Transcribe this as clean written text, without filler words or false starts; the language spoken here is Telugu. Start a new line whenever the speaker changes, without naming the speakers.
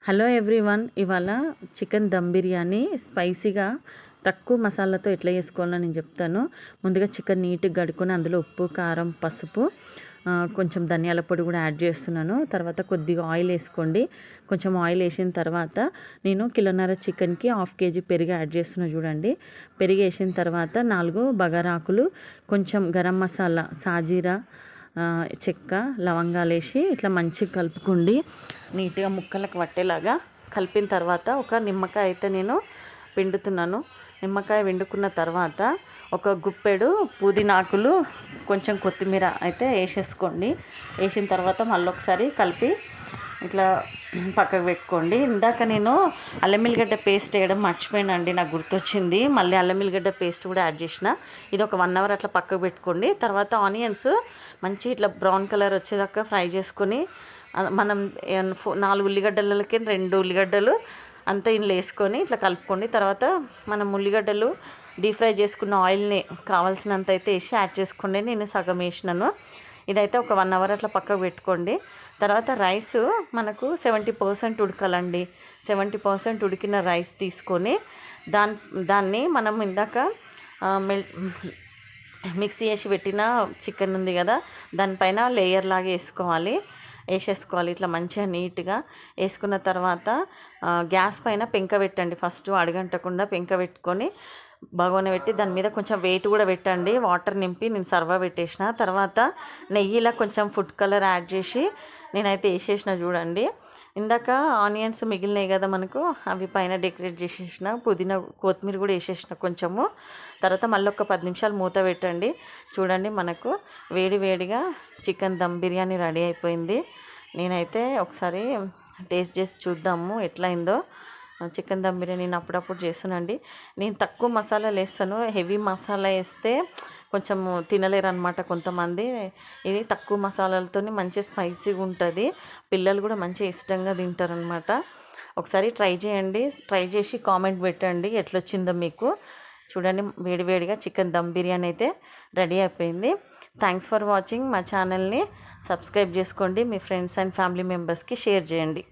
హలో ఎవ్రీవన్, ఇవాళ చికెన్ దమ్ బిర్యానీ స్పైసీగా తక్కువ మసాలాతో ఎట్లా చేసుకోవాలో నేను చెప్తాను. ముందుగా చికెన్ నీట్గా కడుక్కొని అందులో ఉప్పు, కారం, పసుపు, కొంచెం ధనియాల పొడి కూడా యాడ్ చేస్తున్నాను. తర్వాత కొద్దిగా ఆయిల్ వేసుకోండి. కొంచెం ఆయిల్ వేసిన తర్వాత నేను కిలోన్నర చికెన్కి 1/2 కేజీ పెరుగు యాడ్ చేస్తున్నా. చూడండి, పెరుగు వేసిన తర్వాత 4 బగారాకులు, కొంచెం గరం మసాలా, సాజీరా, చెక్క, లవంగాలు వేసి ఇట్లా మంచిగా కలుపుకోండి. నీట్గా ముక్కలకు పట్టేలాగా కలిపిన తర్వాత ఒక నిమ్మకాయ అయితే నేను పిండుతున్నాను. నిమ్మకాయ పిండుకున్న తర్వాత ఒక గుప్పెడు పుదీనాకులు, కొంచెం కొత్తిమీర అయితే వేసేసుకోండి. వేసిన తర్వాత మళ్ళీ ఒకసారి కలిపి ఇట్లా పక్కకు పెట్టుకోండి. ఇందాక నేను అల్లం ఎల్లిగడ్డ పేస్ట్ వేయడం మర్చిపోయానండి, నాకు గుర్తొచ్చింది. మళ్ళీ అల్లం ఎల్లిగడ్డ పేస్ట్ కూడా యాడ్ చేసిన. ఇది ఒక 1 అవర్ అట్లా పక్కకు పెట్టుకోండి. తర్వాత ఆనియన్స్ మంచి ఇట్లా బ్రౌన్ కలర్ వచ్చేదాకా ఫ్రై చేసుకొని, మనం 4 ఉల్లిగడ్డలకి 2 ఉల్లిగడ్డలు అంతా ఇందులో వేసుకొని ఇట్లా కలుపుకోండి. తర్వాత మనం ఉల్లిగడ్డలు డీప్ ఫ్రై చేసుకున్న ఆయిల్ని కావాల్సినంత అయితే వేసి యాడ్ చేసుకోండి. నేను సగం వేసినాను. ఇదైతే ఒక 1 అవర్ అట్లా పక్కకు పెట్టుకోండి. తర్వాత రైస్ మనకు 70% ఉడకాలండి. 70% ఉడికిన రైస్ తీసుకొని దాన్ని మనం ఇందాక మిక్సీ చేసి పెట్టిన చికెన్ ఉంది కదా, దానిపైన లేయర్ లాగా వేసేసుకోవాలి. ఇట్లా మంచిగా నీట్గా వేసుకున్న తర్వాత గ్యాస్ పైన పెంక పెట్టండి. ఫస్ట్ అడుగంటకుండా పెంక పెట్టుకొని బగోన పెట్టి దాని మీద కొంచెం వెయిట్ కూడా పెట్టండి. వాటర్ నింపి నేను సర్వ పెట్టేసిన. తర్వాత నెయ్యిలో కొంచెం ఫుడ్ కలర్ యాడ్ చేసి నేనైతే వేసేసిన. చూడండి, ఇందాక ఆనియన్స్ మిగిలినాయి కదా మనకు, అవి పైన డెకరేట్ చేసేసిన. పుదీనా, కొత్తిమీర కూడా వేసేసిన కొంచెము. తర్వాత మళ్ళీ ఒక 10 నిమిషాలు మూత పెట్టండి. చూడండి, మనకు వేడిగా చికెన్ దమ్ బిర్యానీ రెడీ అయిపోయింది. నేనైతే ఒకసారి టేస్ట్ చేసి చూద్దాము ఎట్లా అయిందో. చికెన్ దమ్ బిర్యానీ నేను అప్పుడప్పుడు చేస్తానండి. నేను తక్కువ మసాలాలు వేస్తాను. హెవీ మసాలా వేస్తే కొంచెం తినలేరు అనమాట కొంతమంది. ఇది తక్కువ మసాలాలతో మంచి స్పైసీగా ఉంటుంది. పిల్లలు కూడా మంచిగా ఇష్టంగా తింటారనమాట. ఒకసారి ట్రై చేయండి. ట్రై చేసి కామెంట్ పెట్టండి ఎట్లొచ్చిందో మీకు. చూడండి, వేడిగా చికెన్ దమ్ బిర్యానీ అయితే రెడీ అయిపోయింది. Thanks for watching. మా ఛానల్ని సబ్స్క్రైబ్ చేసుకోండి. మీ ఫ్రెండ్స్ అండ్ ఫ్యామిలీ మెంబర్స్కి షేర్ చేయండి.